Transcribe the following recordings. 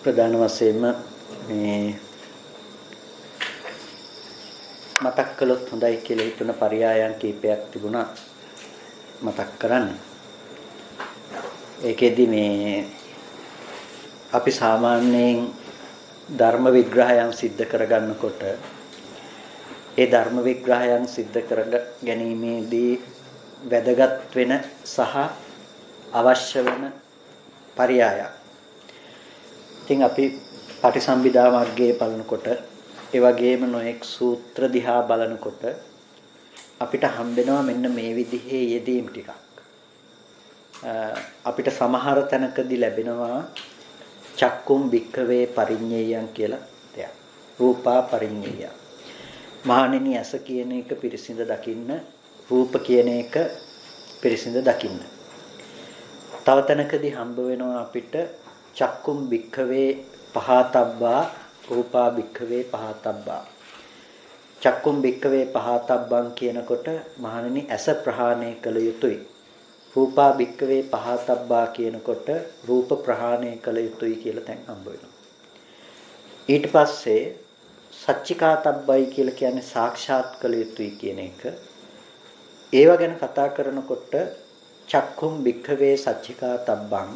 ප්‍රධාන වශයෙන්ම මේ මතක් කළොත් හොඳයි කියලා හිතන පරයයන් කීපයක් තිබුණා මතක් කරන්න. ඒකෙදි මේ අපි සාමාන්‍යයෙන් ධර්ම විග්‍රහයන් සිද්ධ කරගන්නකොට ඒ ධර්ම විග්‍රහයන් සිද්ධ කර ගැනීමේදී වැදගත් වෙන සහ අවශ්‍ය වෙන පරයයක්. ඉතින් අපි පටිසම්භිදා වර්ගයේ බලනකොට ඒ වගේම නොඑක් සූත්‍ර දිහා බලනකොට අපිට හම්බෙනවා මෙන්න මේ විදිහේ යෙදීම් ටිකක්. අපිට සමහර තැනකදී ලැබෙනවා චක්කුම් භික්ඛවේ පරිඤ්ඤයයන් කියලා දෙයක්. රූපා පරිඤ්ඤය. මහණෙනි ඇස කියන එක පිරිසිඳ දකින්න, රූප කියන එක පිරිසිඳ දකින්න. තව තැනකදී හම්බ වෙනවා අපිට චක්කුම් භික්ඛවේ පහතබ්බා රූපා භික්ඛවේ පහතබ්බා. චක්කුම් භික්ඛවේ පහතබ්බං කියනකොට මහණෙනි ඇස ප්‍රහාණය කළ යුතුයි. රූපා භික්ඛවේ පහතබ්බා කියනකොට රූප ප්‍රහාණය කළ යුතුයි කියලා තැන් හම්බ වෙනවා. ඊට පස්සේ සච්චිකාතබ්බයි කියලා කියන්නේ සාක්ෂාත් කළ යුතුයි කියන එක. ඒව ගැන කතා කරනකොට චක්කුම් භික්ඛවේ සච්චිකාතබ්බං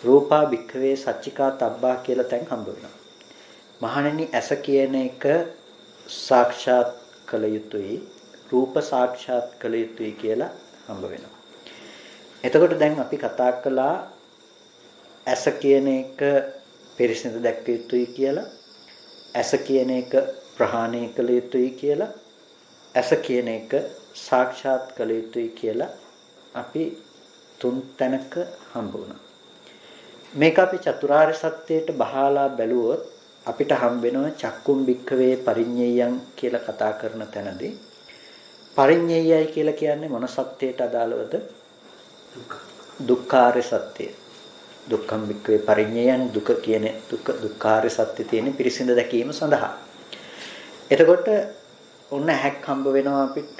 රූපා භික්ඛවේ සච්චිකාතබ්බා කියලා තැන් හම්බ වෙනවා. මහණෙනි ඇස කියන එක සාක්ෂාත් කළ යුතුයි, රූප සාක්ෂාත් කළ යුතුයි කියලා හම්බ වෙනවා. එතකොට දැන් අපි කතා කළා ඇස කියන එක පිරිසිදු දැක්ක යුතුයි කියලා, ඇස කියන එක ප්‍රහාණය කළ යුතුයි කියලා, ඇස කියන එක සාක්ෂාත් කළ යුතුයි කියලා අපි තුන් තැනක හම්බ වුණා. මේක අපි චතුරාර්ය සත්‍යයට බහලා බැලුවොත් අපිට හම්බ වෙනවා චක්කුම් භික්ඛවේ පරිඤ්ඤයයන් කියලා කතා කරන තැනදී පරිඤ්ඤයයි කියලා කියන්නේ මොන සත්‍යයට අදාළවද? දුක්ඛාර්ය සත්‍ය. දුක්ඛම් භික්ඛවේ පරිඤ්ඤයන් දුක කියන දුක්ඛාර්ය සත්‍ය තියෙන පිරිසිඳ දැකීම සඳහා. එතකොට ඔන්න හැක් හම්බ වෙනවා අපිට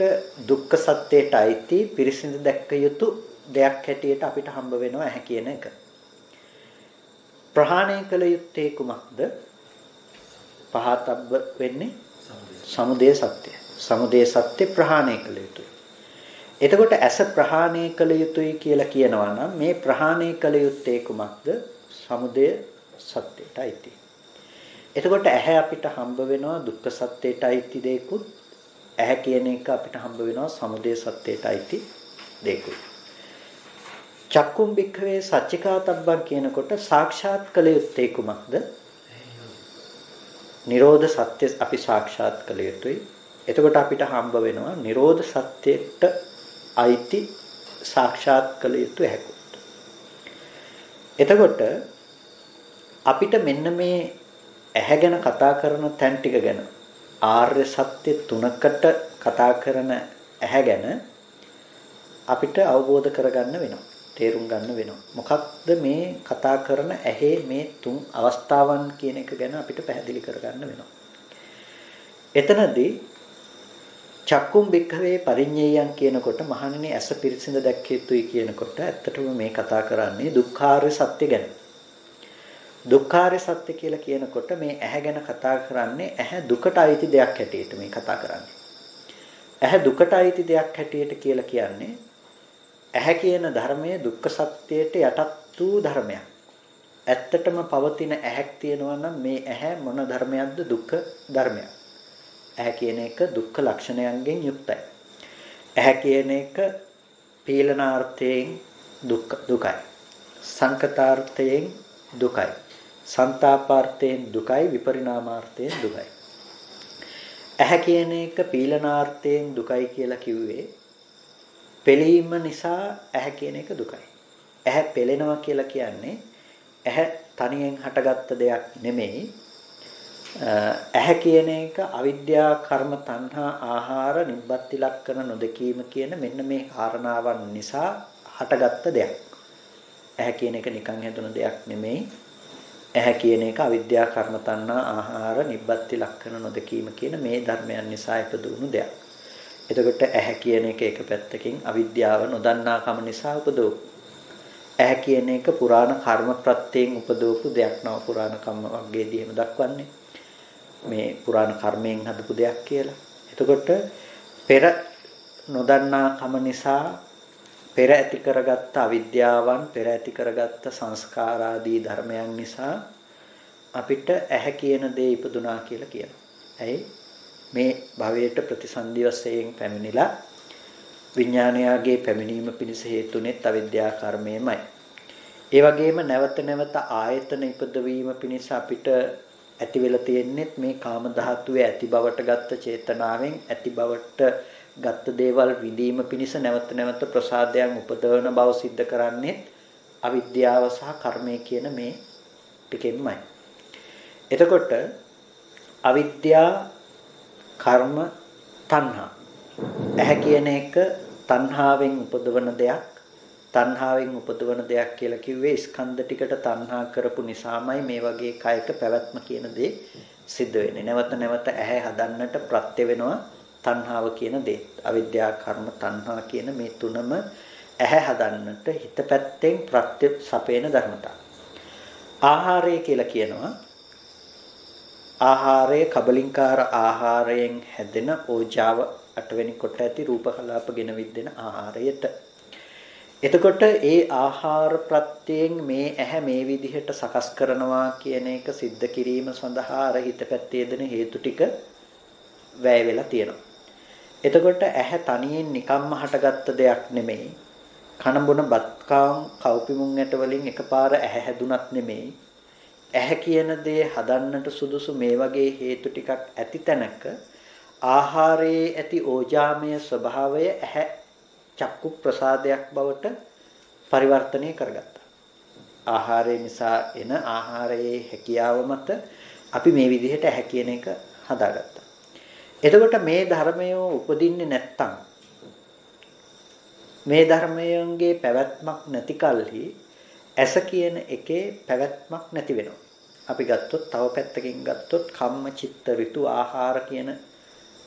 දුක්ඛ සත්‍යයට අයිති පිරිසිඳ දැක්ක යුතු දෙයක් හැටියට අපිට හම්බ වෙනවා ඇහැ කියන එක. ප්‍රහාණය කළ යුත්තේ කුමක්ද? පහතබ්බ වෙන්නේ සමුදය සත්‍ය. සමුදය සත්‍ය ප්‍රහාණය කළ යුතුයි. එතකොට ඇස ප්‍රහාණය කළ යුතුයි කියලා කියනවා නම් මේ ප්‍රහාණය කළ යුත්තේ කුමක්ද? සමුදය සත්‍යයට අයිති. එතකොට ඇහැ අපිට හම්බ වෙනවා දුක්ඛ සත්‍යයට අයිති දෙයකුත්, ඇහැ කියන එක අපිට හම්බ වෙනවා සමුදය සත්‍යයට අයිති දෙයකුත්. චක්කුම් භික්ඛවේ සච්චිකාතබ්බං කියනකොට සාක්ෂාත් කළ යුත්තේ කුමක්ද? නිරෝධ සත්‍ය අපි සාක්ෂාත් කළ යුතුයි. එතකොට අපිට හම්බ වෙනවා නිරෝධ සත්‍යයට අයිති සාක්ෂාත් කළ යුතු හැකුත්. එතකොට අපිට මෙන්න මේ ඇහැ ගැන කතා කරන තැන් ටික ගැන ආර්ය සත්‍ය තුනකට කතා කරන ඇහැ ගැන අපිට අවබෝධ කරගන්න වෙනවා. තේරුම් ගන්න වෙනවා. මොකක්ද මේ කතා කරන ඇහි මේ තුන් අවස්ථාවන් කියන එක ගැන අපිට පැහැදිලි කරගන්න වෙනවා. එතනදී චක්කුම් භික්ඛවේ පරිඤ්ඤයයන් කියනකොට මහණෙනි ඇස පිරිසිඳ දැක්ක යුතුයි කියනකොට ඇත්තටම මේ කතා කරන්නේ දුක්ඛාර්ය සත්‍ය ගැන. දුක්ඛාර්ය සත්‍ය කියලා කියනකොට මේ ඇහැ ගැන කතා කරන්නේ ඇහැ දුකට අයිති දෙයක් හැටියට මේ කතා කරන්නේ. ඇහැ දුකට අයිති දෙයක් හැටියට කියලා කියන්නේ ඇහැ කියන ධර්මය දුක්ඛ සත්‍යයට යටත් වූ ධර්මයක්. ඇත්තටම පවතින ඇහැක් තියෙනවා නම් මේ ඇහැ මොන ධර්මයක්ද? දුක්ඛ ධර්මයක්. ඇහැ කියන එක දුක්ඛ ලක්ෂණයන්ගෙන් යුක්තයි. ඇහැ කියන එක පීලනාර්ථයෙන් දුකයි. සංකතාර්ථයෙන් දුකයි. සංతాපාර්ථයෙන් දුකයි. විපරිණාමාර්ථයෙන් දුකයි. ඇහැ කියන එක පීලනාර්ථයෙන් දුකයි කියලා කිව්වේ පෙළීම නිසා ඇහැ කියන එක දුකයි. ඇහැ පෙළෙනවා කියලා කියන්නේ ඇහැ තනියෙන් හටගත්ත දෙයක් නෙමෙයි. ඇහැ කියන එක අවිද්‍යා කර්ම තණ්හා ආහාර නිබ්බත්ති ලක්ෂණ නොදකීම කියන මෙන්න මේ කාරණාවන් නිසා හටගත්ත දෙයක්. ඇහැ කියන එක නිකන් හැදුන දෙයක් නෙමෙයි. ඇහැ කියන එක අවිද්‍යා කර්ම තණ්හා ආහාර නිබ්බත්ති ලක්ෂණ නොදකීම කියන මේ ධර්මයන් නිසා ඉපදුණු දෙයක්. එතකොට ඇහැ කියන එක එක පැත්තකින් අවිද්‍යාව නොදන්නාකම නිසා උපදෝ. ඇහැ කියන එක පුරාණ කර්ම ප්‍රත්‍යයෙන් උපදවපු දෙයක් නව පුරාණ කම්ම වර්ගයේදී එහෙම දක්වන්නේ. මේ පුරාණ කර්මයෙන් හදපු දෙයක් කියලා. එතකොට පෙර නොදන්නා කම නිසා පෙර ඇති කරගත්ත අවිද්‍යාවන් පෙර ඇති කරගත්ත සංස්කාර ආදී ධර්මයන් නිසා අපිට ඇහැ කියන දේ ඉපදුනා කියලා කියනවා. ඇයි මේ භවයට ප්‍රතිසන්දි වශයෙන් පැමිණිලා විඥානයාගේ පැමිණීම පිණිස හේතුනෙත් අවිද්‍යා කර්මයමයි. ඒ වගේම නැවත නැවත ආයතන ඉපදවීම පිණිස අපිට ඇති වෙලා තියෙන්නේ මේ කාම ධාතුවේ ඇති බවට ගත්ත චේතනාවෙන් ඇති බවට ගත්ත දේවල් විඳීම පිණිස නැවත නැවත ප්‍රසාදයන් උපදවන බව සිද්ධ කරන්නේ අවිද්‍යාව සහ කර්මය කියන මේ ටිකෙන්මයි. එතකොට අවිද්‍යා කර්ම තණ්හා ඇහැ කියන එක තණ්හාවෙන් උපදවන දෙයක්. තණ්හාවෙන් උපදවන දෙයක් කියලා කිව්වේ ස්කන්ධ ටිකට තණ්හා කරපු නිසාමයි මේ වගේ කයක පැවැත්ම කියන දේ සිද්ධ වෙන්නේ. නැවත නැවත ඇහැ හදන්නට ප්‍රත්‍ය වෙනවා තණ්හාව කියන දේ. අවිද්‍යා කර්ම තණ්හා කියන මේ තුනම ඇහැ හදන්නට හිත පැත්තෙන් ප්‍රත්‍ය සපේන ධර්මතා. ආහාරය කියලා කියනවා. ආහාරය කබලින්කාර ආහාරයෙන් හැදෙන ඕජාව අටවෙනි කොට ඇති රූප කලාපගෙන විද්දෙන ආහාරයට. එතකොට ඒ ආහාර ප්‍රත්‍යයෙන් මේ ඇහැ මේ විදිහට සකස් කරනවා කියන එක सिद्ध කිරීම සඳහා අර හිත පැත්තේ දෙන හේතු ටික වැය වෙලා තියෙනවා. එතකොට ඇහැ තනියෙන් නිකම්ම හටගත්ත දෙයක් නෙමෙයි. කන බොන බත්කාම් කව්පිමුන් ඇට වලින් එකපාර ඇහැ හැදුනත් නෙමෙයි. ඇහැ කියන දේ හදන්නට සුදුසු මේ වගේ හේතු ටිකක් ඇති තැනක ආහාරයේ ඇති ඕජාමය ස්වභාවය ඇහැ චක්කු ප්‍රසාදයක් බවට පරිවර්තනය කරගත්තා. ආහාරය නිසා එන ආහාරයේ හැකියාව මත අපි මේ විදිහට ඇහැ කියන එක හදාගත්තා. එතකොට මේ ධර්මය උපදින්නේ නැත්තම් මේ ධර්මයන්ගේ පැවැත්මක් නැති කල්හි ඇස කියන එකේ පැවැත්මක් නැති වෙනවා. අපි ගත්තොත් තව පැත්තකින් ගත්තොත් කම්ම චිත්ත ඍතු ආහාර කියන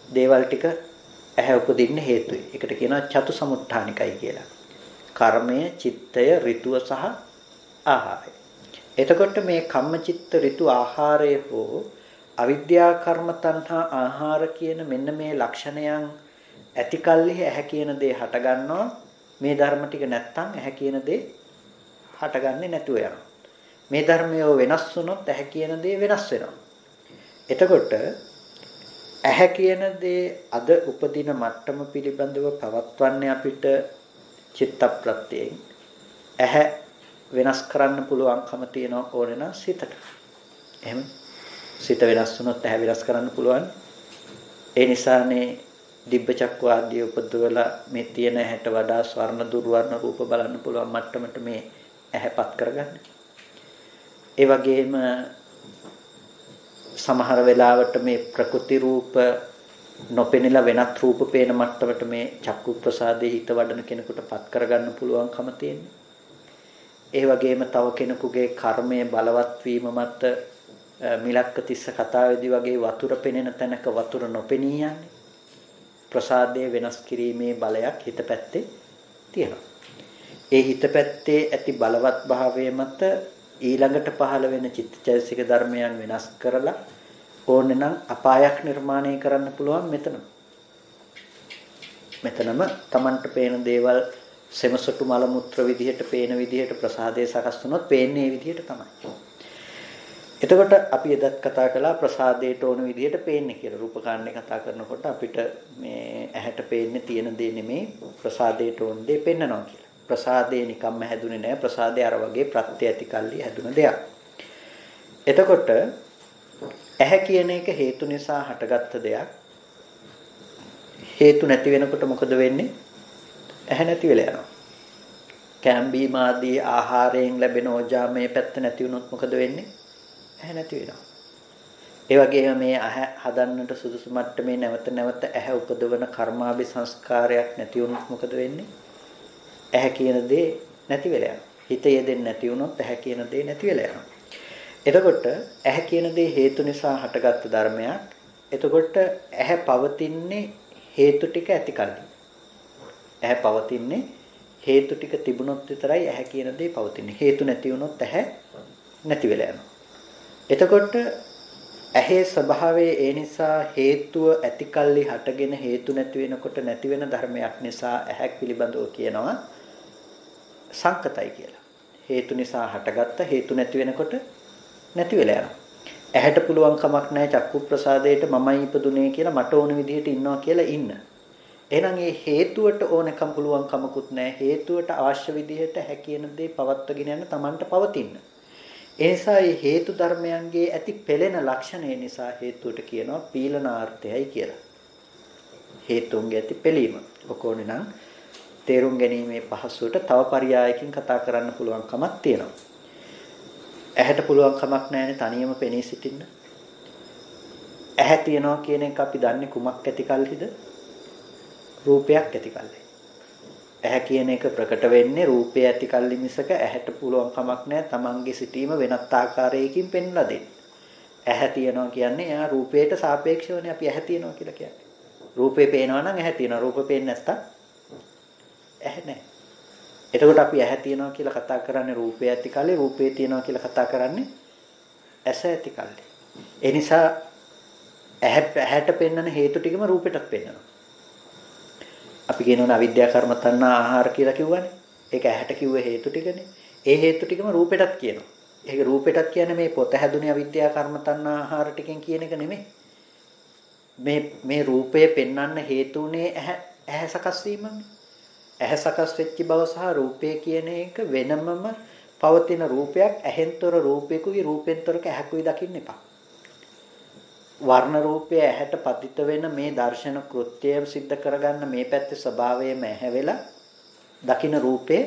දේවල් ටික ඇහැ උපදින්න හේතුයි. ඒකට කියනවා චතු සමුත්ථානිකයි කියලා. කර්මය, චිත්තය, ඍතුව සහ ආහාරය. එතකොට මේ කම්ම චිත්ත ඍතු ආහාරය හෝ අවිද්‍යා කර්ම තණ්හා ආහාර කියන මෙන්න මේ ලක්ෂණයන් ඇති කල්හි ඇහැ කියන දේ හට ගන්නවා. මේ ධර්ම ටික නැත්තම් ඇහැ කියන දේ හටගන්නේ නැතුව යනවා. මේ ධර්මය වෙනස් වුණොත් ඇහැ කියන දේ වෙනස් වෙනවා. එතකොට ඇහැ කියන දේ අද උපදින මට්ටම පිළිබඳව පවත්වන්නේ අපිට චිත්ත ප්‍රත්‍යයෙන්. ඇහැ වෙනස් කරන්න පුළුවන්කම තියෙනවා ඕනේ නම් සිතට. එහෙම සිත වෙනස් වුණොත් ඇහැ වෙනස් කරන්න පුළුවන්. ඒ නිසානේ දිබ්බ චක්කු ආදී උපදවලා මේ තියෙන ඇහැට වඩා ස්වර්ණ දුර්වර්ණ රූප බලන්න පුළුවන් මට්ටමට මේ ඇහැපත් කරගන්න. ඒ වගේම සමහර වෙලාවට මේ ප්‍රකෘති රූප නොපෙනෙලා වෙනත් රූප පේන මට්ටමට මේ චක්කු ප්‍රසාදේ හිත වඩන කෙනෙකුට පත් කරගන්න පුළුවන්කම තියෙනවා. ඒ වගේම තව කෙනෙකුගේ කර්මයේ බලවත් වීම මත මිලක්ක තිස්ස කතාවේදී වගේ වතුර පෙනෙන තැනක වතුර නොපෙනී යන්නේ. ප්‍රසාදයේ වෙනස් කිරීමේ බලයක් හිත පැත්තේ තියෙනවා. ඒ හිත පැත්තේ ඇති බලවත් භාවය මත ඊළඟට පහළ වෙන චිත්තචෛතසික ධර්මයන් වෙනස් කරලා ඕනේ නම් අපායක් නිර්මාණය කරන්න පුළුවන් මෙතන. මෙතනම Tamanට පේන දේවල් සෙමසොටු මල මුත්‍ර විදිහට පේන විදිහට ප්‍රසාදයේ සකස් වුණොත් පේන්නේ මේ විදිහට තමයි. එතකොට අපි එදත් කතා කළා ප්‍රසාදයට ඕන විදිහට පේන්නේ කියලා. රූපකාණ්ඩේ කතා කරනකොට අපිට මේ ඇහැට පේන්නේ තියෙන දේ නෙමෙයි ප්‍රසාදයට ඕන දේ පෙන්නනවා කියලා. ප්‍රසාදේ නිකම්ම හැදුනේ නැහැ. ප්‍රසාදේ අර වගේ ප්‍රත්‍ය ඇති කල්ලි හැදුන දෙයක්. එතකොට ඇහැ කියන එක හේතු නිසා හටගත්ත දෙයක්. හේතු නැති වෙනකොට මොකද වෙන්නේ? ඇහැ නැති වෙලා යනවා. කැම්බීම ආදී ආහාරයෙන් ලැබෙන ඕජාමය පැත්ත නැති වුණොත් මොකද වෙන්නේ? ඇහැ නැති වෙනවා. ඒ වගේම මේ ඇහැ හදන්නට සුදුසු මට්ටමේ නැවත නැවත ඇහැ උපදවන කර්මාභි සංස්කාරයක් නැති වුණොත් මොකද වෙන්නේ? ඇහැ කියන දේ නැති වෙලා යනවා. හිත යෙදෙන්නේ නැති වුණොත් ඇහැ කියන දේ නැති වෙලා යනවා. එතකොට ඇහැ කියන දේ හේතු නිසා හටගත්තු ධර්මයක්. එතකොට ඇහැ පවතින්නේ හේතු ටික ඇති කල්ලි. ඇහැ පවතින්නේ හේතු ටික තිබුණොත් විතරයි ඇහැ කියන දේ පවතින්නේ. හේතු නැති වුණොත් ඇහැ නැති වෙලා යනවා. එතකොට ඇහි ස්වභාවය ඒ නිසා හේතුව ඇතිකල්ලි හටගෙන හේතු නැති වෙනකොට නැති වෙන ධර්මයක් නිසා ඇහැක් පිළිබඳව කියනවා සංකතයි කියලා. හේතු නිසා හටගත්ත හේතු නැති වෙනකොට නැති වෙලා යනවා. ඇහැට පුළුවන් කමක් නැහැ චක්කු ප්‍රසාදයට මමයි ඉපදුනේ කියලා මට ඕන විදිහට ඉන්නවා කියලා ඉන්න. එහෙනම් මේ හේතුවට ඕනකම් පුළුවන් කමකුත් නැහැ. හේතුවට අවශ්‍ය විදිහට හැකියන දේ පවත්වගෙන යන Tamanට පවතින්න. ඒ නිසා මේ හේතු ධර්මයන්ගේ ඇති පෙළෙන ලක්ෂණය නිසා හේතුවට කියනවා පීලනාර්ථයයි කියලා. හේතුන්ගේ ඇති පෙළීම. ඔකෝනේ නම් තේරුම් ගැනීමේ පහසුවට තව පරයයකින් කතා කරන්න පුළුවන් කමක් තියෙනවා. ඇහැට පුළුවන් කමක් නැහැනේ තනියම පෙනී සිටින්න. ඇහැ තියනවා කියන එක අපි දන්නේ කුමක් ඇති කල්හිද? රූපයක් ඇති කල්හි. ඇහැ කියන එක ප්‍රකට වෙන්නේ රූපය ඇති කල්හි මිසක ඇහැට පුළුවන් කමක් නැහැ තමන්ගේ සිටීම වෙනත් ආකාරයකින් පෙන්ලා දෙන්න. ඇහැ තියනවා කියන්නේ එයා රූපයට සාපේක්ෂවනේ අපි ඇහැ තියනවා කියලා කියන්නේ. රූපේ පේනවා නම් ඇහැ තියනවා. රූප පේන්නේ නැත්තම් ඇහැ නැහැ. එතකොට අපි ඇහැ තියනවා කියලා කතා කරන්නේ රූපය ඇති කල්හි, රූපේ තියනවා කියලා කතා කරන්නේ ඇස ඇති කල්හි. ඒ නිසා ඇහැට පෙන්වන හේතු ටිකම රූපෙටත් පෙන්වනවා. අපි කියනවනේ අවිද්‍යා කර්ම තණ්හා ආහාර කියලා කිව්වනේ. ඒක ඇහැට කිව්වේ හේතු ටිකනේ. ඒ හේතු ටිකම රූපෙටත් කියනවා. ඒක රූපෙටත් කියන්නේ මේ පොත හැදුනේ අවිද්‍යා කර්ම තණ්හා ආහාර ටිකෙන් කියන එක නෙමෙයි. මේ රූපය පෙන්වන්න හේතුනේ ඇහැ සකස් වීමනේ. ඇහැ සකස් වෙච්ච බව සහ රූපය කියන එක වෙනමම පවතින රූපයක්. ඇහෙන්තර රූපයකුයි රූපෙන්තරක ඇහැකුයි දකින්න එපා. වර්ණ රූපය ඇහැට පතිත වෙන මේ දර්ශන කෘත්‍යය સિદ્ધ කරගන්න මේ පැත්තේ ස්වභාවයම ඇහැ වෙලා දකින්න රූපේ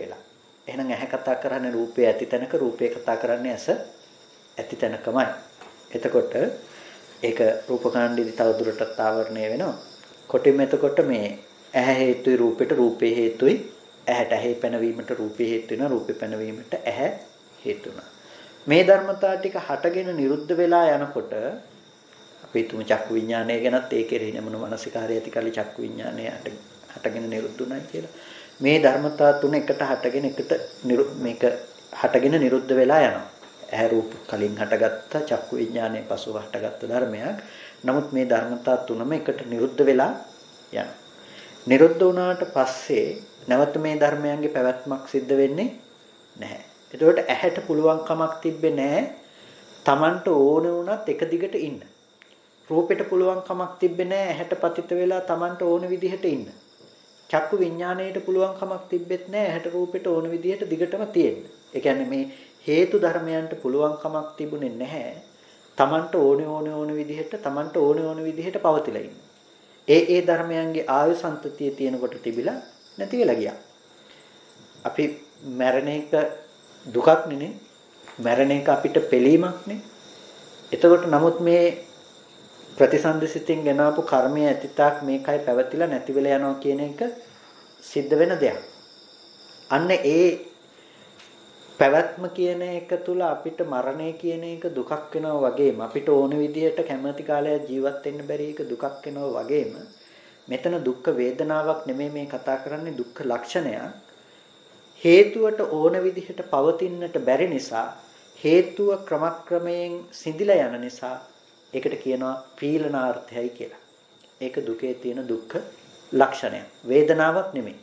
වෙලා. එහෙනම් ඇහැ කතා කරන්නේ රූපේ ඇති තැනක, රූපේ කතා කරන්නේ ඇස ඇති තැනකමයි. එතකොට ඒක රූපකාණ්ඩයේදී තව දුරටත් ආවරණය වෙනවා. කොටින්ම එතකොට මේ ඇහැ හේතුයි රූපෙට, රූපේ හේතුයි ඇහැට. ඇහි පැනවීමට රූපේ හේතු වෙනවා, රූපේ පැනවීමට ඇහැ හේතු වෙනවා. මේ ධර්මතා ටික හටගෙන නිරුද්ධ වෙලා යනකොට අපි තුමු චක්කු විඥානය ගැනත් ඒ කෙරෙහි නමන මානසිකාරය ඇති කලි චක්කු විඥානය හටගෙන නිරුද්ධ උනායි කියලා. මේ ධර්මතා තුන එකට හටගෙන මේක හටගෙන නිරුද්ධ වෙලා යනවා. ඇහැ රූප කලින් හටගත්ත චක්කු විඥානයේ පසුව හටගත්ත ධර්මයක්. නමුත් මේ ධර්මතා තුනම එකට නිරුද්ධ වෙලා යනවා. නිරුද්ධ වුණාට පස්සේ නැවත මේ ධර්මයන්ගේ පැවැත්මක් සිද්ධ වෙන්නේ නැහැ. එතකොට ඇහැට පුළුවන් කමක් තිබ්බේ නැහැ Tamanට ඕන වුණත් එක දිගට ඉන්න. රූපෙට පුළුවන් කමක් තිබ්බේ නැහැ ඇහැට පතිත වෙලා Tamanට ඕන විදිහට ඉන්න. චක්කු විඥාණයට පුළුවන් කමක් තිබ්බෙත් නැහැ ඇහැට රූපෙට ඕන විදිහට දිගටම තියෙන්න. ඒ කියන්නේ මේ හේතු ධර්මයන්ට පුළුවන් කමක් තිබුණේ නැහැ Tamanට ඕන විදිහට Tamanට ඕන විදිහට පවතිලා ඉන්න. ඒ ධර්මයන්ගේ ආයු සම්තතිය තියෙනකොට තිබිලා නැති වෙලා ගියා. අපි මරණ එක දුකක් නෙනේ. මරණ එක අපිට පිළීමක්නේ. එතකොට නමුත් මේ ප්‍රතිසන්දසිතින් ගෙනාවු කර්මයේ ඇතිතාක් මේකයි පැවතිලා නැති වෙලා යනවා කියන එක සිද්ධ වෙන දෙයක්. අන්න ඒ පැවැත්ම කියන එක තුල අපිට මරණය කියන එක දුකක් වෙනවා වගේම අපිට ඕන විදිහට කැමැති කාලයක් ජීවත් වෙන්න බැරි එක දුකක් වෙනවා වගේම මෙතන දුක්ඛ වේදනාවක් නෙමෙයි මේ කතා කරන්නේ දුක්ඛ ලක්ෂණයක්. හේතුවට ඕන විදිහට පවතින්නට බැරි නිසා හේතුව ක්‍රමක්‍රමයෙන් සිඳිලා යන නිසා ඒකට කියනවා පීලනාර්ථයයි කියලා. ඒක දුකේ තියෙන දුක්ඛ ලක්ෂණය. වේදනාවක් නෙමෙයි.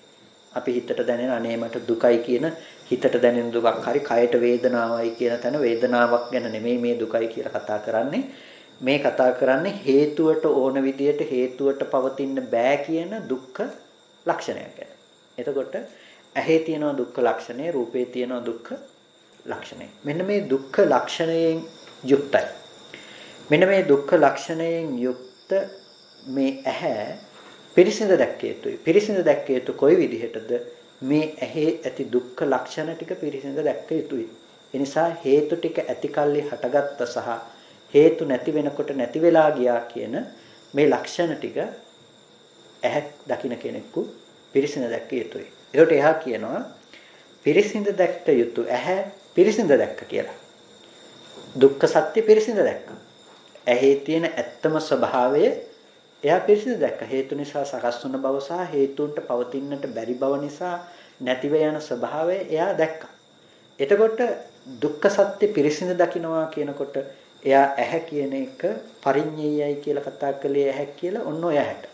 අපි හිතට දැනෙන අනේ මට දුකයි කියන හිතට දැනෙන දුකක් හරි කයට වේදනාවයි කියන තැන වේදනාවක් ගැන නෙමෙයි මේ දුකයි කියලා කතා කරන්නේ. මේ කතා කරන්නේ හේතුවට ඕන විදිහට හේතුවට පවතින්න බෑ කියන දුක්ඛ ලක්ෂණයක් ගැන. එතකොට ඇහි තියෙන දුක්ඛ ලක්ෂණය, රූපේ තියෙන දුක්ඛ ලක්ෂණය. මෙන්න මේ දුක්ඛ ලක්ෂණයෙන් යුක්තයි. මෙන්න මේ දුක්ඛ ලක්ෂණයෙන් යුක්ත මේ ඇහැ පිරිසිඳ දැක්කේ යුතුයි. පිරිසිඳ දැක්කේ යුතු කොයි විදිහටද? මේ ඇහි ඇති දුක්ඛ ලක්ෂණ ටික පිරිසිඳ දැක්ක යුතුයි. ඒ නිසා හේතු ටික ඇති කල්ලි හටගත්ත සහ හේතු නැති වෙනකොට නැති වෙලා ගියා කියන මේ ලක්ෂණ ටික ඇහැ දකින්න කෙනෙකු පිරිසිඳ දැක්ක යුතුයි. ඒකට එහා කියනවා පිරිසිඳ දැක්ක යුතු ඇහැ පිරිසිඳ දැක්ක කියලා. දුක්ඛ සත්‍ය පිරිසිඳ දැක්ක. ඇහි තියෙන ඇත්තම ස්වභාවය එයා පිරිසිදු දැක්ක. හේතු නිසා සකස් වුණ බව සහ හේතුන්ට පවතින්නට බැරි බව නිසා නැතිව යන ස්වභාවය එයා දැක්කා. එතකොට දුක්ඛ සත්‍ය පිරිසිදු දකින්නවා කියනකොට එයා ඇහැ කියන එක පරිඤ්ඤයයි කියලා කතා කළේ ඇහැ කියලා ඔන්න ඔය ඇහැට.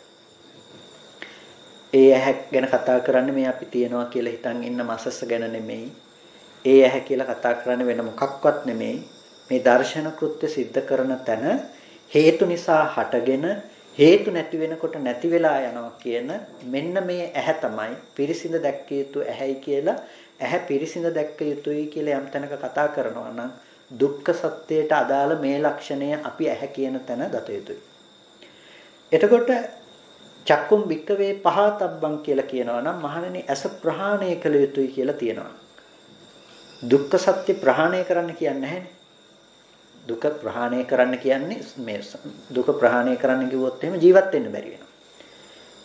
ඒ ඇහැ ගැන කතා කරන්නේ මේ අපි තියනවා කියලා හිතන් ඉන්න මසස්ස ගැන නෙමෙයි. ඒ ඇහැ කියලා කතා කරන්නේ වෙන මොකක්වත් නෙමෙයි. මේ දර්ශන කෘත්‍ය સિદ્ધ කරන තැන හේතු නිසා හටගෙන හේතු නැති වෙනකොට නැති වෙලා යනවා කියන මෙන්න මේ ඇහැ තමයි පිරිසිඳ දැක්ක යුතු ඇහැයි කියලා ඇහැ පිරිසිඳ දැක්ක යුතුයි කියලා යම් තැනක කතා කරනවා නම් දුක්ඛ සත්‍යයට අදාළ මේ ලක්ෂණය අපි ඇහැ කියන තැන දත යුතුයි. එතකොට චක්කුම් වික්කවේ පහතබ්බං කියලා කියනවා නම් මහණෙනි ඇස ප්‍රහාණය කළ යුතුයි කියලා තියෙනවා. දුක්ඛ සත්‍ය ප්‍රහාණය කරන්න කියන්නේ නැහැනේ. දුක ප්‍රහාණය කරන්න කියන්නේ මේ දුක ප්‍රහාණය කරන්න කිව්වොත් එහෙම ජීවත් වෙන්න බැරි වෙනවා.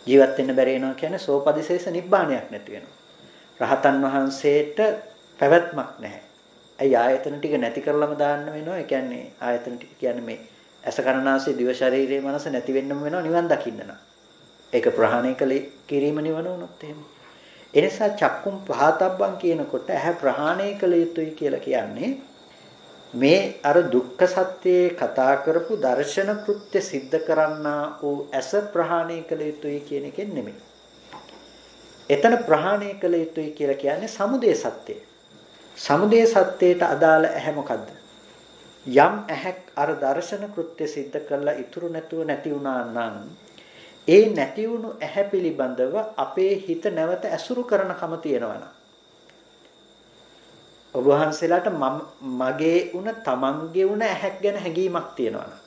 ජීවත් වෙන්න බැරි වෙනවා කියන්නේ සෝපදිශේෂ නිබ්බාණයක් නැති වෙනවා. රහතන් වහන්සේට පැවැත්මක් නැහැ. ඇයි ආයතන ටික නැති කරලම දාන්න වෙනවා. ඒ කියන්නේ ආයතන ටික කියන්නේ මේ ඇස කනනාසය දිව ශරීරයේ මනස නැති වෙන්නම වෙනවා නිවන් දකින්න නම්. ඒක ප්‍රහාණය කළ කිරීම නිවන වුණොත් එහෙම. එනිසා චක්කුම් පහතබ්බං කියනකොට ඇහැ ප්‍රහාණය කළ යුතුයි කියලා කියන්නේ මේ අර දුක්ඛ සත්‍යයේ කතා කරපු දර්ශන කෘත්‍ය સિદ્ધ කරන්නා වූ ඇස ප්‍රහාණය කළ යුතුයි කියන එකෙන් නෙමෙයි. එතන ප්‍රහාණය කළ යුතුයි කියලා කියන්නේ සමුදය සත්‍යය. සමුදය සත්‍යයට අදාළ ඇහැ මොකද්ද? යම් ඇහැක් අර දර්ශන කෘත්‍ය સિદ્ધ කරලා ඉතුරු නැතුව නැති වුණා නම් ඒ නැති වුණු ඇහැ පිළිබඳව අපේ හිත නැවත ඇසුරු කරනකම තියෙනවා නම් ඔබ වහන්සේලාට මගේ උන තමන්ගේ උන ඇහැක් ගැන හැඟීමක් තියෙනවා නම්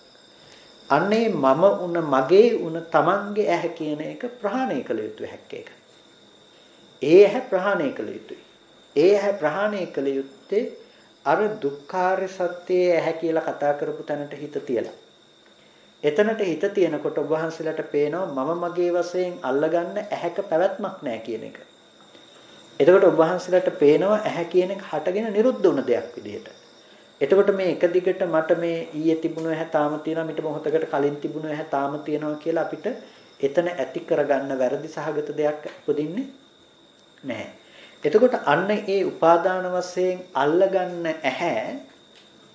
අන්නේ මම උන මගේ උන තමන්ගේ ඇහැ කියන එක ප්‍රහාණය කළ යුතු හැක් එක. ඒ ඇහැ ප්‍රහාණය කළ යුතුයි. ඒ ඇහැ ප්‍රහාණය කළ යුත්තේ අර දුක්ඛාර සත්‍යයේ ඇහැ කියලා කතා කරපු තැනට හිත තියලා. එතනට හිත තියෙනකොට ඔබ වහන්සේලාට පේනවා මම මගේ වශයෙන් අල්ලගන්න ඇහැක පැවැත්මක් නැහැ කියන එක. එතකොට ඔබ වහන්සේලාට පේනවා ඇහැ කියන එක හටගෙන නිරුද්ධ වුණ දෙයක් විදිහට. එතකොට මේ එක දිගට මට මේ ඊයේ තිබුණු ඇහැ තාම තියෙනවා මිට මොහොතකට කලින් තිබුණු ඇහැ තාම තියෙනවා කියලා අපිට එතන ඇති කරගන්න වැරදි සහගත දෙයක් උපදින්නේ නැහැ. එතකොට අන්න ඒ උපාදාන වශයෙන් අල්ලගන්න ඇහැ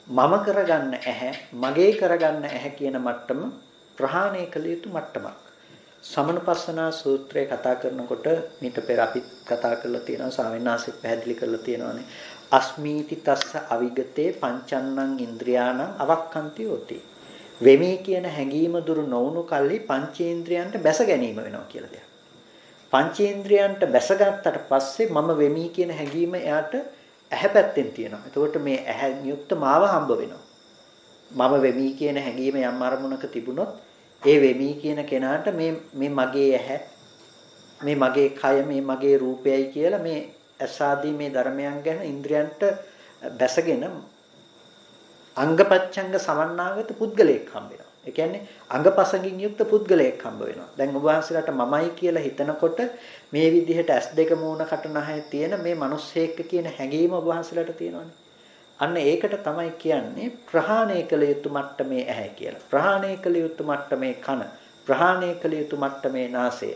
මම කරගන්න ඇහැ මගේ කරගන්න ඇහැ කියන මට්ටම ප්‍රහාණය කළ යුතු මට්ටමක්. සමනපස්සනා සූත්‍රය කතා කරනකොට මීට පෙර අපි කතා කරලා තියෙනවා ස්වාමීන් වහන්සේ පැහැදිලි කරලා තියෙනවානේ අස්මීති තස්ස අවිගතේ පංචන්නං ඉන්ද්‍රියාණං අවක්ඛන්ති යෝති. වෙමි කියන හැඟීම දුරු නොවුණු කල්ලි පංචේන්ද්‍රයන්ට බැස ගැනීම වෙනවා කියලා දෙයක්. පංචේන්ද්‍රයන්ට බැසගත්තට පස්සේ මම වෙමි කියන හැඟීම එයාට ඇහැ පැත්තෙන් තියෙනවා. එතකොට මේ ඇහැ නියුක්ත මාව හම්බ වෙනවා. මම වෙමි කියන හැඟීම යම් අරමුණක තිබුණොත් ඒ වෙමි කියන කෙනාට මේ මගේ ඇහැ මේ මගේ කය මේ මගේ රූපයයි කියලා මේ අසාදී මේ ධර්මයන් ගැන ඉන්ද්‍රයන්ට බැසගෙන අංගපච්ඡංග සමන්නාගත පුද්ගලයෙක් හම්බ වෙනවා. ඒ කියන්නේ අංගපසංගින් යුක්ත පුද්ගලයෙක් හම්බ වෙනවා. දැන් ඔබ වහන්සේලාට මමයි කියලා හිතනකොට මේ විදිහට S2 මූණ කටනහය තියෙන මේ මිනිස්සෙක් කියන හැඟීම ඔබ වහන්සේලාට තියෙනවනේ. අන්න ඒකට තමයි කියන්නේ ප්‍රහාණය කළ යුතු මට්ටමේ ඇහැ කියලා. ප්‍රහාණය කළ යුතු මට්ටමේ කන, ප්‍රහාණය කළ යුතු මට්ටමේ නාසය.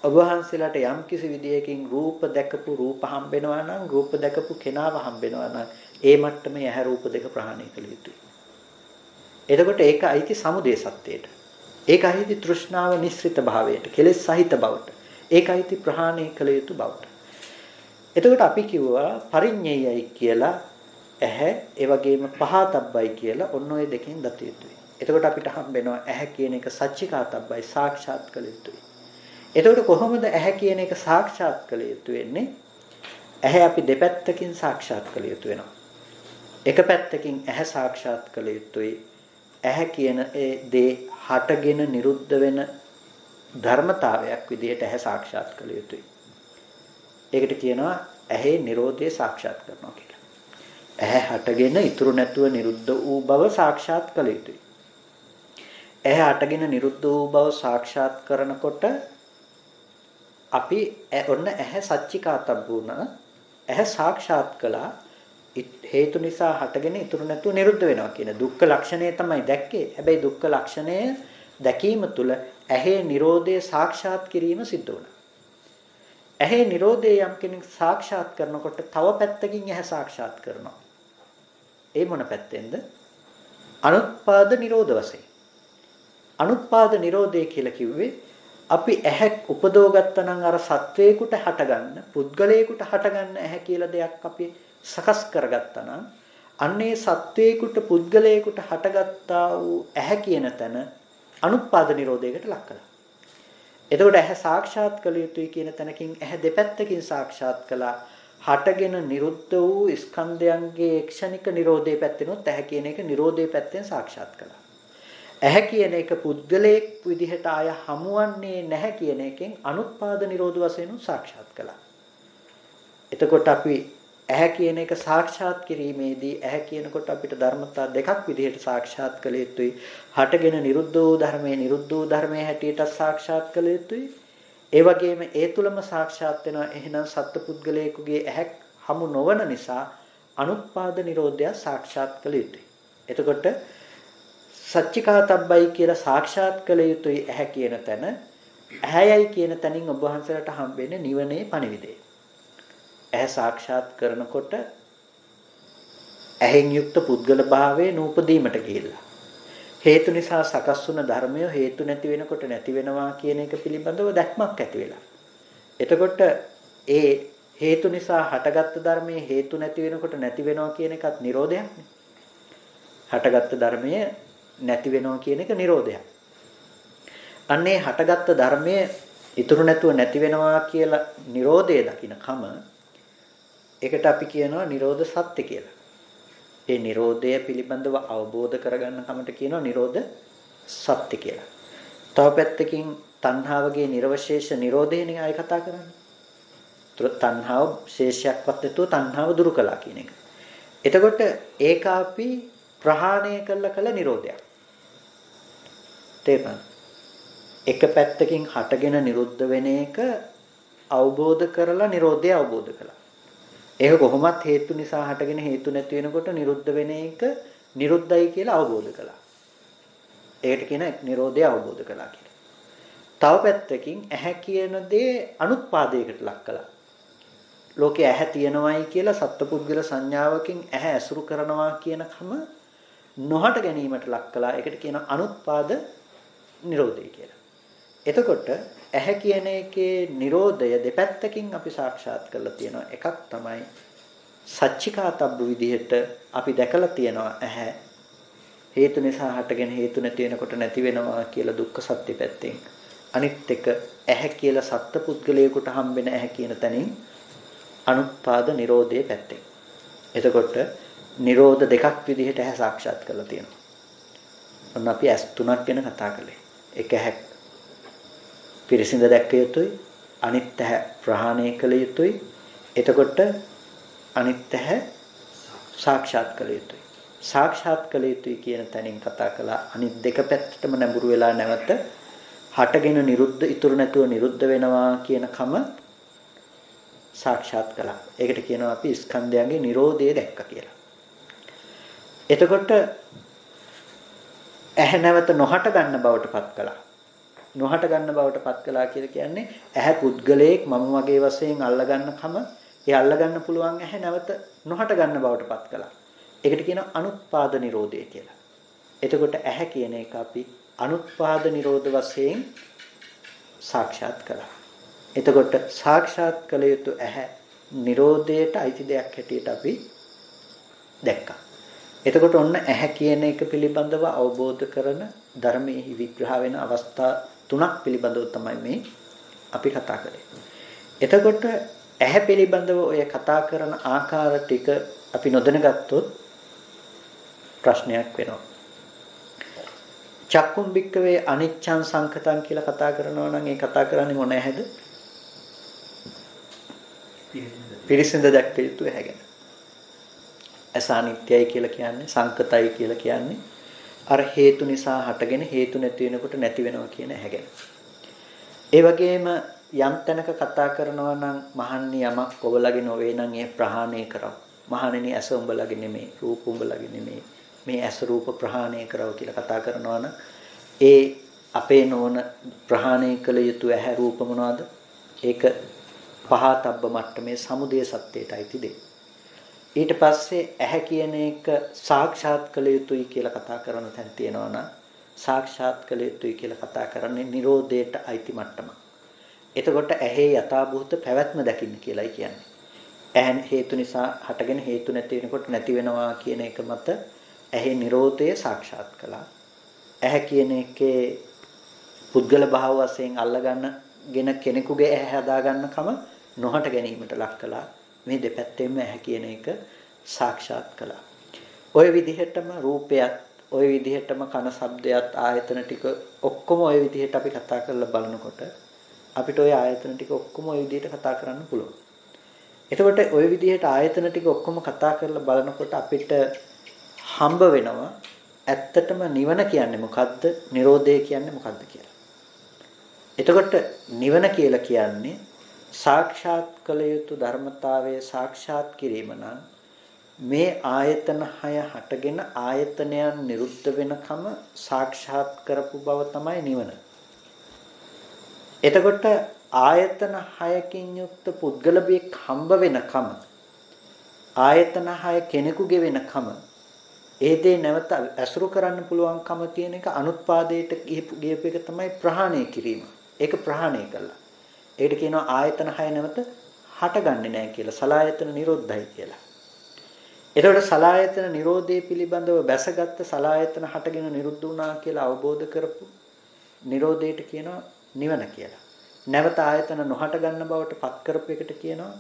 ඔබ වහන්සේලාට යම් කිසි විදියකින් රූප දැකපු රූප හම්බෙනවා නම් රූප දැකපු කෙනාව හම්බෙනවා නම් ඒ මට්ටමේ ඇහැ රූප දෙක ප්‍රහාණය කළ යුතුයි. එතකොට ඒක අයිති සමුදය සත්‍යයට. ඒක අයිති තෘෂ්ණාව නිස්ෘත භාවයට, කෙලෙස් සහිත බවට. ඒක අයිති ප්‍රහාණය කළ යුතු බවට. එතකොට අපි කිව්වා පරිඤ්ඤයයි කියලා ඇහැ ඒ වගේම පහතබ්බයි කියලා ඔන්න ඔය දෙකෙන් දත යුතුයි. එතකොට අපිට හම්බෙනවා ඇහැ කියන එක සච්චිකාතබ්බයි සාක්ෂාත් කළ යුතුයි. එතකොට කොහොමද ඇහැ කියන එක සාක්ෂාත් කළ යුතු වෙන්නේ? ඇහැ අපි දෙපැත්තකින් සාක්ෂාත් කළ යුතු වෙනවා. එක පැත්තකින් ඇහැ සාක්ෂාත් කළ යුතුයි. ඇහැ කියන ඒ දේ හටගෙන නිරුද්ධ වෙන ධර්මතාවයක් විදිහට ඇහැ සාක්ෂාත් කළ යුතුයි. ඒකට කියනවා ඇහි Nirodhe සාක්ෂාත් කරනවා කියලා. ඇහැ හටගෙන ඉතුරු නැතුව නිරුද්ධ වූ බව සාක්ෂාත් කළ යුතුයි. ඇහැ හටගෙන නිරුද්ධ වූ බව සාක්ෂාත් කරනකොට අපි ඔන්න ඇහැ සච්චිකාතබ්බුණ ඇහැ සාක්ෂාත් කළා හේතු නිසා හටගෙන ඉතුරු නැතුව නිරුද්ධ වෙනවා කියන දුක්ඛ ලක්ෂණය තමයි දැක්කේ. හැබැයි දුක්ඛ ලක්ෂණය දැකීම තුළ ඇහි Nirodhe සාක්ෂාත් කිරීම සිද්ධ වුණා. ඇහි Nirodhe යම් කෙනෙක් සාක්ෂාත් කරනකොට තව පැත්තකින් ඇහැ සාක්ෂාත් කරනවා. ඒ මොන පැත්තෙන්ද? අනුත්පාද නිරෝධ වශයෙන්. අනුත්පාද නිරෝධය කියලා කිව්වේ අපි ඇහැක් උපදව ගත්තා නම් අර සත්වේකුට හටගන්න, පුද්ගලයෙකුට හටගන්න ඇහැ කියලා දෙයක් අපි සකස් කරගත්තා නම් අන්නේ සත්වේකුට පුද්ගලයෙකුට හටගත්තා වූ ඇහැ කියන තැන අනුත්පාද නිරෝධයකට ලක් කළා. එතකොට ඇහැ සාක්ෂාත් කළ යුතුයි කියන තැනකින් ඇහැ දෙපැත්තකින් සාක්ෂාත් කළා. හටගෙන නිරුද්ධ වූ ස්කන්ධයන්ගේ ක්ෂණික නිරෝධයේ පැත්තෙනොත් ඇහැ කියන එක නිරෝධයේ පැත්තෙන් සාක්ෂාත් කළා. ඇහැ කියන එක පුද්ගලයෙක් විදිහට ආය හමුවන්නේ නැහැ කියන එකෙන් අනුත්පාද නිරෝධ වශයෙන් සාක්ෂාත් කළා. එතකොට අපි ඇහැ කියන එක සාක්ෂාත් කිරීමේදී ඇහැ කියනකොට අපිට ධර්මතා දෙකක් විදිහට සාක්ෂාත් කළ යුතුයි. හටගෙන නිරුද්ධ වූ ධර්මයේ නිරුද්ධ වූ ධර්මයේ හැටියට සාක්ෂාත් කළ යුතුයි. ඒ වගේම ඒ තුලම සාක්ෂාත් වෙනවා. එහෙනම් සත්පුද්ගලයෙකුගේ ඇහැක් හමු නොවන නිසා අනුත්පාද නිරෝධය සාක්ෂාත් කළ යුතුයි. එතකොට සච්චිකාතබ්බයි කියලා සාක්ෂාත් කළ යුතුයි ඇහැ කියන තැන. ඇහැයයි කියන තැනින් ඔබ වහන්සේලාට හම්බෙන්නේ නිවනේ පණිවිඩය. ඇහැ සාක්ෂාත් කරනකොට ඇහෙන් යුක්ත පුද්ගල භාවයේ නූපදීමට ගිහිල්ලා හේතු නිසා සකස් වුණ ධර්මය හේතු නැති වෙනකොට නැති වෙනවා කියන එක පිළිබඳව දැක්මක් ඇති වෙලා. එතකොට ඒ හේතු නිසා හටගත්තු ධර්මයේ හේතු නැති වෙනකොට නැති වෙනවා කියන එකත් නිරෝධයක්නේ. හටගත්තු ධර්මයේ නැති වෙනවා කියන එක නිරෝධයක්. අන්නේ හටගත්තු ධර්මයේ ඉතුරු නැතුව නැති වෙනවා කියලා නිරෝධය දකින්නකම ඒකට අපි කියනවා නිරෝධ සත්‍ය කියලා. ඒ නිරෝධය පිළිබඳව අවබෝධ කරගන්න කමට කියනවා නිරෝධ සත්‍ය කියලා. තව පැත්තකින් තණ්හාවගේ නිර්වශේෂ නිරෝධයනේ ආයි කතා කරන්නේ. තණ්හාව ශේෂයක්වත් නැතුව තණ්හාව දුරු කළා කියන එක. එතකොට ඒක අපි ප්‍රහාණය කළ නිරෝධයක්. තේරුණාද? එක පැත්තකින් හටගෙන නිරුද්ධ වෙන එක අවබෝධ කරලා නිරෝධය අවබෝධ කළා. ඒක කොහොමත් හේතු නිසා හටගෙන හේතු නැති වෙනකොට නිරුද්ධ වෙන එක නිරුද්ධයි කියලා අවබෝධ කළා. ඒකට කියන නිරෝධය අවබෝධ කළා කියලා. තව පැත්තකින් ඇහැ කියන දේ අනුත්පාදයකට ලක් කළා. ලෝකේ ඇහැ තියෙනවයි කියලා සත්පුද්ගල සංඥාවකින් ඇහැ ඇසුරු කරනවා කියනකම නොහට ගැනීමට ලක් කළා. ඒකට කියන අනුත්පාද නිරෝධය කියලා. එතකොට ඇහැ කියන එකේ නිරෝධය දෙපැත්තකින් අපි සාක්ෂාත් කරලා තියෙනවා. එකක් තමයි සච්චිකාතබ්බ විදිහට අපි දැකලා තියෙනවා ඇහැ හේතු නිසා හටගෙන හේතු නැති වෙනකොට නැති වෙනවා කියලා දුක්ඛ සත්‍ය පැත්තෙන්. අනිත් එක ඇහැ කියලා සත්පුද්ගලයෙකුට හම්බෙන ඇහැ කියන තැනින් අනුත්පාද නිරෝධයේ පැත්තෙන්. එතකොට නිරෝධ දෙකක් විදිහට ඇහැ සාක්ෂාත් කරලා තියෙනවා. ඔන්න අපි ඇස් තුනක් ගැන කතා කළේ. එක ඇහැ පිරිසිඳ දැක්ක යුතුයි, අනිත් ඇහැ ප්‍රහාණය කළ යුතුයි. එතකොට අනිත් ඇහැ සාක්ෂාත් කළ යුතුයි. සාක්ෂාත් කළ යුතුයි කියන තැනින් කතා කළා. අනිත් දෙක පැත්තටම නැඹුරු වෙලා නැවත හටගෙන නිරුද්ධ ඉතුරු නැතුව නිරුද්ධ වෙනවා කියන කම සාක්ෂාත් කළා. ඒකට කියනවා අපි ස්කන්ධයන්ගේ Nirodhe දැක්ක කියලා. එතකොට ඇහැ නැවත නොහට ගන්න බවට පත් කළා. නොහට ගන්න බවට පත් කළා කියලා කියන්නේ ඇහැ පුද්ගලයෙක් මම වගේ වශයෙන් අල්ලගන්නකම ඒ අල්ලගන්න පුළුවන් ඇහැ නැවත නොහට ගන්න බවට පත් කළා. ඒකට කියනවා අනුත්පාද නිරෝධය කියලා. එතකොට ඇහැ කියන එක අපි අනුත්පාද නිරෝධ වශයෙන් සාක්ෂාත් කළා. එතකොට සාක්ෂාත් කළ යුතු ඇහැ නිරෝධයට අයිති දෙයක් හැටියට අපි දැක්කා. එතකොට ඔන්න ඇහැ කියන එක පිළිබඳව අවබෝධ කරන ධර්මයේ විග්‍රහ වෙන අවස්ථා තුනක් පිළිබඳව තමයි මේ අපි කතා කරේ. එතකොට ඇහැ පිළිබඳව ඔය කතා කරන ආකාර ටික අපි නොදැන ගත්තොත් ප්‍රශ්නයක් වෙනවා. චක්කුම් බික්කවේ අනිච්ඡං සංකතං කියලා කතා කරනවා නම් ඒ කතා කරන්නේ මොන ඇහැද? පිරිසිඳ දැක්ක යුතු ඇහැ ගැන. ඇස අනිත්‍යයි කියලා කියන්නේ සංකතයි කියලා කියන්නේ අර හේතු නිසා හටගෙන හේතු නැති වෙනකොට නැති වෙනවා කියන ඇහැ ගැන. ඒ වගේම යම් තැනක කතා කරනවා නම් මහන්නේ යමක් ඔබලගේ නොවේ නම් ඒ ප්‍රහාණය කරව. මහණෙනි ඇස උඹලගේ නෙමෙයි, රූප උඹලගේ නෙමෙයි. මේ ඇස රූප ප්‍රහාණය කරව කියලා කතා කරනවා නම් ඒ අපේ නොවන ප්‍රහාණය කළ යුතු ඇහැ රූප මොනවාද? ඒක පහතබ්බ මට්ටමේ සමුදය සත්‍යයටයි තිදේ. ඊට පස්සේ ඇහැ කියන එක සාක්ෂාත් කළ යුතුයි කියලා කතා කරන තැන තියෙනවා නම් සාක්ෂාත් කළ යුතුයි කියලා කතා කරන්නේ Nirodheට අයිති මට්ටම. එතකොට ඇහි යථාභූත පැවැත්ම දකින්න කියලායි කියන්නේ. ඇහැ හේතු නිසා හටගෙන හේතු නැති වෙනකොට නැති වෙනවා කියන එක මත ඇහි Nirodhe සාක්ෂාත් කළා. ඇහැ කියන එකේ පුද්ගල භාව වශයෙන් අල්ලගන්නගෙන කෙනෙකුගේ ඇහැ හදාගන්නකම නොහට ගැනීමට ලක් කළා. මේ දෙපැත්තෙම ඇහැ කියන එක සාක්ෂාත් කළා. ওই විදිහටම රූපයත්, ওই විදිහටම කන ශබ්දයත් ආයතන ටික ඔක්කොම ওই විදිහට අපි කතා කරලා බලනකොට අපිට ওই ආයතන ටික ඔක්කොම ওই විදිහට කතා කරන්න පුළුවන්. එතකොට ওই විදිහට ආයතන ටික ඔක්කොම කතා කරලා බලනකොට අපිට හම්බ වෙනවා ඇත්තටම නිවන කියන්නේ මොකද්ද? Nirodhe කියන්නේ මොකද්ද කියලා. එතකොට නිවන කියලා කියන්නේ සාක්ෂාත් කළ යුතු ධර්මතාවයේ සාක්ෂාත් කිරීම නම් මේ ආයතන 6 හටගෙන ආයතනයන් නිරුද්ධ වෙනකම සාක්ෂාත් කරපු බව තමයි නිවන. එතකොට ආයතන 6කින් යුක්ත පුද්ගල බියක් හම්බ වෙනකම ආයතන 6 කෙනෙකුගේ වෙනකම ඒ දේ නැවත ඇසුරු කරන්න පුළුවන්කම තියෙන එක අනුත්පාදයට ගියපු එක තමයි ප්‍රහාණය කිරීම. ඒක ප්‍රහාණය කළා. ඒකට කියනවා ආයතන 6 නැවත හටගන්නේ නැහැ කියලා. සලායතන නිරෝධයි කියලා. එතකොට සලායතන නිරෝධය පිළිබඳව බැසගත්ත සලායතන හටගෙන නිරුද්ධ වුණා කියලා අවබෝධ කරපු නිරෝධයට කියනවා නිවන කියලා. නැවත ආයතන නොහට ගන්න බවට පත් කරපු එකට කියනවා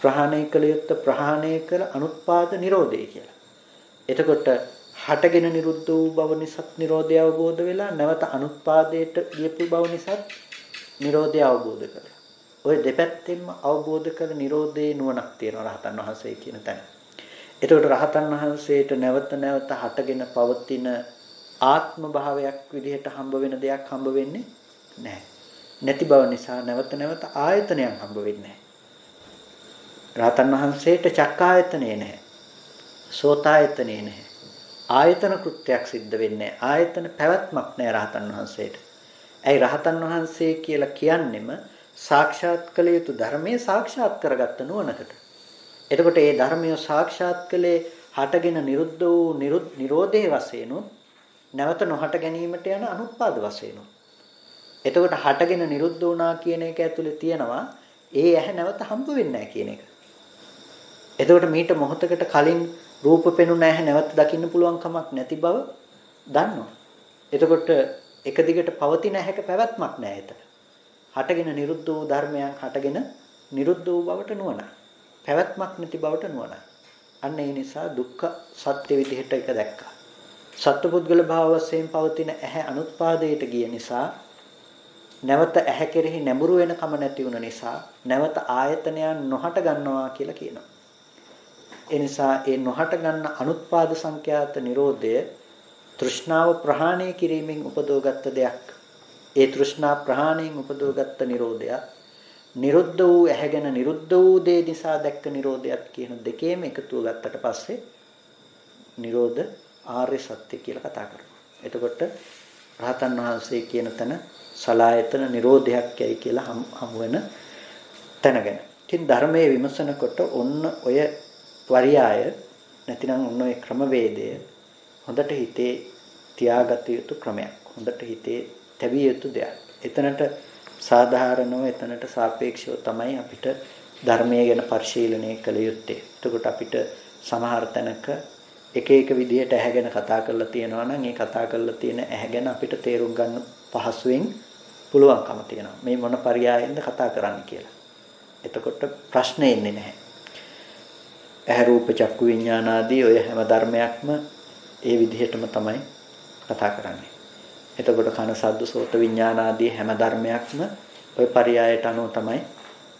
ප්‍රහාණය කළ යුත්තේ ප්‍රහාණය කළ අනුත්පාද නිරෝධය කියලා. එතකොට හටගෙන නිරුද්ධ වූ බව නිසා නිරෝධය අවබෝධ වෙලා නැවත අනුත්පාදයට ගියපු බව නිසා නිරෝධය අවබෝධ කරලා. ওই දෙපැත්තෙන්ම අවබෝධ කර නිරෝධයේ නුවණක් තියෙනවා රහතන් වහන්සේ කියන තැන. එතකොට රහතන් වහන්සේට නැවත නැවත හටගෙන පවතින ආත්ම භාවයක් විදිහට හම්බ වෙන දෙයක් හම්බ වෙන්නේ නැහැ. නැති බව නිසා නැවත නැවත ආයතනයක් හම්බ වෙන්නේ නැහැ. රහතන් වහන්සේට චක්කායතනේ නැහැ. සෝතායතනේ නැහැ. ආයතන කෘත්‍යයක් සිද්ධ වෙන්නේ නැහැ. ආයතන පැවැත්මක් නැහැ රහතන් වහන්සේට. ඇයි රහතන් වහන්සේ කියලා කියන්නෙම සාක්ෂාත් කළ යුතු ධර්මයේ සාක්ෂාත් කරගත්ත නුවණකට. එතකොට මේ ධර්මය සාක්ෂාත් කළේ හටගෙන නිරුද්ධ වූ නිරෝධයේ වශයෙන් නැවත නොහට ගැනීමට යන අනුත්පාද වශයෙන්. එතකොට හටගෙන නිරුද්ධ වුණා කියන එක ඇතුලේ තියෙනවා ඒ ඇහැ නැවත හම්බ වෙන්නේ නැහැ කියන එක. එතකොට මීට මොහොතකට කලින් රූප පෙනුන ඇහැ නැවත දකින්න පුළුවන් කමක් නැති බව දන්නවා. එතකොට එක දිගට පවතින ඇහැක පැවැත්මක් නැහැ එතන. හටගෙන නිරුද්ධ වූ ධර්මයන් හටගෙන නිරුද්ධ වූ බවට නුවණ. පැවැත්මක් නැති බවට නුවණ. අන්න ඒ නිසා දුක්ඛ සත්‍ය විදිහට එක දැක්කා. සත්පුද්ගල භාව වශයෙන් පවතින ඇහැ අනුත්පාදයට ගිය නිසා නැවත ඇහැ කෙරෙහි නැඹුරු වෙන කම නැති වුන නිසා නැවත ආයතනයන් නොහට ගන්නවා කියලා කියනවා. ඒ නිසා ඒ නොහට ගන්න අනුත්පාද සංඛ්‍යාත නිරෝධය තෘෂ්ණාව ප්‍රහාණය කිරීමෙන් උපදවගත් දෙයක්. ඒ තෘෂ්ණා ප්‍රහාණයෙන් උපදවගත් නිරෝධය නිරුද්ධ වූ ඇහැගෙන නිරුද්ධ වූ දේ නිසා දැක්ක නිරෝධයත් කියන දෙකේම එකතු ගත්තට පස්සේ නිරෝධ ආර්ය සත්‍ය කියලා කතා කරනවා. එතකොට රහතන් වහන්සේ කියන තැන සලායතන නිරෝධයක් යයි කියලා හමු වෙන තැනගෙන. ඉතින් ධර්මයේ විමසනකොට ඔන්න ඔය පරියාය නැතිනම් ඔන්න ඔය ක්‍රමවේදය හොඳට හිතේ තියාගත යුතු ක්‍රමයක්. හොඳට හිතේ තැබිය යුතු දෙයක්. එතනට සාධාරණව එතනට සාපේක්ෂව තමයි අපිට ධර්මයේ ගැන පරිශීලනය කළ යුත්තේ. එතකොට අපිට සමහර තැනක එක එක විදිහට ඇහැ ගැන කතා කරලා තියෙනවා නම් ඒ කතා කරලා තියෙන ඇහැ ගැන අපිට තේරුම් ගන්න පහසුවෙන් පුළුවන්කම තියෙනවා. මේ මොන පරියායෙන්ද කතා කරන්නේ කියලා. එතකොට ප්‍රශ්න එන්නේ නැහැ. ඇහැ රූප චක්කු විඥාන ආදී ඔය හැම ධර්මයක්ම ඒ විදිහටම තමයි කතා කරන්නේ. එතකොට කන සද්ද සෝත විඥාන ආදී හැම ධර්මයක්ම ওই පරියායට අනුව තමයි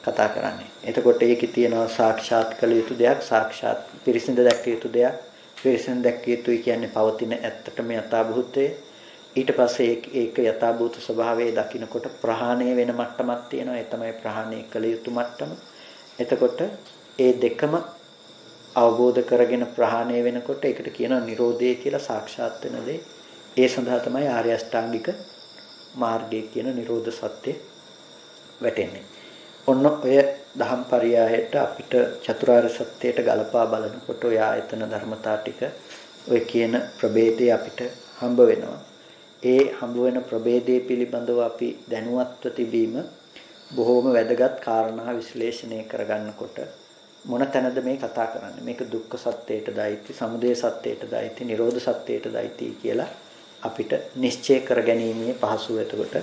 කතා කරන්නේ. එතකොට ඒකේ තියෙනවා සාක්ෂාත් කළ යුතු දෙයක්, සාක්ෂාත් පිරිසිඳ දැක්ක යුතු දෙයක්. පිරිසිඳ දැක්ක යුතුයි කියන්නේ පවතින ඇත්තටම යථාභූතය. ඊට පස්සේ ඒක යථාභූත ස්වභාවයේ දකින්නකොට ප්‍රහාණය වෙන මට්ටමක් තියෙනවා. ඒ තමයි ප්‍රහාණය කළ යුතු මට්ටම. එතකොට ඒ දෙකම අවබෝධ කරගෙන ප්‍රහාණය වෙනකොට ඒකට කියනවා නිරෝධය කියලා සාක්ෂාත් වෙන දේ. ඒ සඳහා තමයි ආර්ය අෂ්ටාංගික මාර්ගය කියන නිරෝධ සත්‍ය වැටෙන්නේ. ඔන්න ඔය දහම් පරයයට අපිට චතුරාර්ය සත්‍යයට ගලපා බලනකොට ඔය ආයතන ධර්මතා ටික ඔය කියන ප්‍රභේදය අපිට හම්බ වෙනවා. ඒ හම්බ වෙන ප්‍රභේදයේ පිළිබඳව අපි දැනුවත්ව තිබීම බොහෝම වැදගත් කාරණා විශ්ලේෂණය කරගන්නකොට මොන තැනද මේ කතා කරන්නේ? මේක දුක්ඛ සත්‍යයටද අයිති, සමුදය සත්‍යයටද අයිති, නිරෝධ සත්‍යයටද අයිති කියලා අපිට නිශ්චය කරගැනීමේ පහසුව එතකොට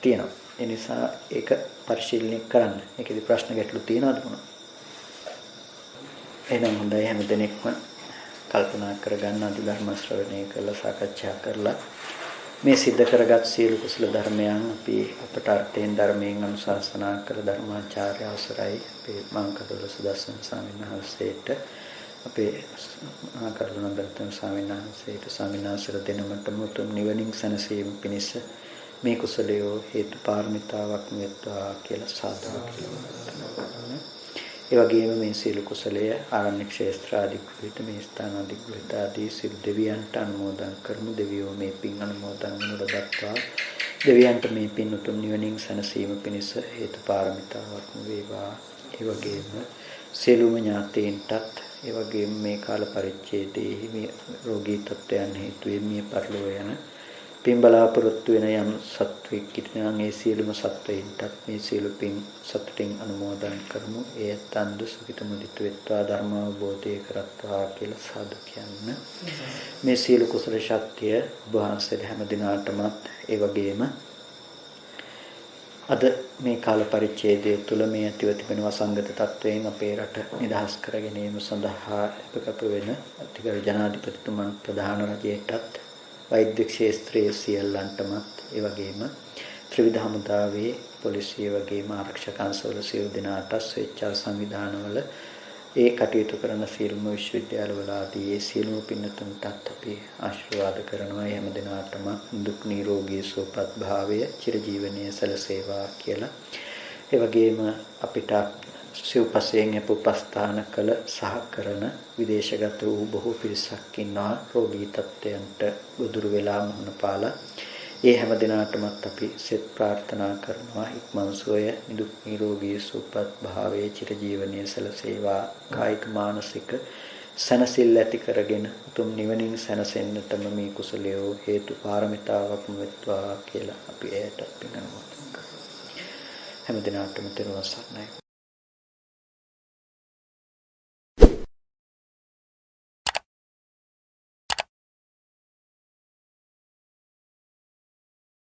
තියෙනවා. ඒ නිසා ඒක පරිශීලනය කරන්න. ඒකෙදි ප්‍රශ්න ගැටලු තියෙනවද මොනවා? එහෙනම් හොඳයි හැමදෙනෙක්ම කල්පනා කරගන්න අද ධර්ම ශ්‍රවණය කරලා සාකච්ඡා කරලා මේ සිද්ධ කරගත් සියලු කුසල ධර්මයන් අපි අපට අර්ථයෙන් ධර්මයෙන් අනුශාසනා කර ධර්මාචාර්ය අවසරයි අපේ මාංකඩොළ සුදස්සන ස්වාමීන් වහන්සේට අපේ ආකරුණාගතන ස්වාමීන් වහන්සේට ස්වාමීන් වහන්සේ දෙනමට මුතුන් නිවනින් සැනසීම පිණිස මේ කුසලය හේතු පාරමිතාවක් වෙත්වා කියලා සාදු කියලා. ඒ වගේම මේ සීල කුසලය ආරණ්‍ය ක්ෂේත්‍ර ආදී කුලිත මේ ස්ථාන ආදී කුලිත ආදී සිල් දෙවියන්ට අනුමෝදන් කරමු. දෙවියෝ මේ පින් අනුමෝදන් වුණොත්පත් දෙවියන්ට මේ පින් උතුම් නිවනින් සැනසීම පිණිස හේතු පාරමිතාවක් වේවා. ඒ වගේම සියලුම ඥාතීන්ටත් ඒ වගේම මේ කාල පරිච්ඡේදයේ මේ රෝගී තත්ත්වයන් හේතුවෙන් මිය පරලෝ යන පින් බලාපොරොත්තු වෙන යම් සත්වෙක් ඉතිනම් ඒ සියලුම සත්වයින්ටත් මේ සියලු පින් සතුටින් අනුමෝදන් කරමු. ඒ තන්ද සුඛිත මුදිත වෙත්වා ධර්ම අවබෝධය කරත්වා කියලා සාදු කියන්න. මේ සියලු කුසල ශක්තිය ඔබ වහන්සේලා හැම දිනාටම ඒ වගේම අද මේ කාල පරිච්ඡේදය තුළ මේ ඇතිව තිබෙන වසංගත තත්වයෙන් අපේ රට නිදහස් කර ගැනීම සඳහා අපකප වෙන අතිගරු ජනාධිපතිතුමන් ප්‍රධාන රජයටත් වෛද්‍ය ක්ෂේත්‍රයේ සියල්ලන්ටමත් ඒ වගේම ත්‍රිවිධ හමුදාවේ පොලිසිය වගේම ආරක්ෂක අංශවල සියලු දෙනාට ස්වේච්ඡා සංවිධානවල ඒ කටයුතු කරන සියලුම විශ්වවිද්‍යාලවල ආදී ඒ සියලුම පින්නතුන්ටත් අපි ආශිර්වාද කරනවා. හැම දිනාටම දුක් නිරෝගී සුවපත් භාවය චිරජීවනයේ සැලසේවා කියලා. ඒ වගේම අපිට සිව්පසයෙන් උපස්ථාන කළ සහකරන විදේශගත වූ බොහෝ පිරිසක් ඉන්නවා. රෝගී තත්ත්වයන්ට ගොදුරු වෙලා මුහුණ පාලා ඒ හැම දිනාටමත් අපි සෙත් ප්‍රාර්ථනා කරනවා. ඉක්මන් සුවය නිදුක් නිරෝගී සුවපත් භාවයේ චිරජීවනයේ සැලසේවා. කායික මානසික සැනසෙල්ල ඇති කරගෙන උතුම් නිවනින් සැනසෙන්නටම මේ කුසලය හේතු පාරමිතාවක් වෙත්වා කියලා අපි එයට පින් අනුමෝදන් කරනවා. හැම දිනාටම තෙරුවන් සරණයි.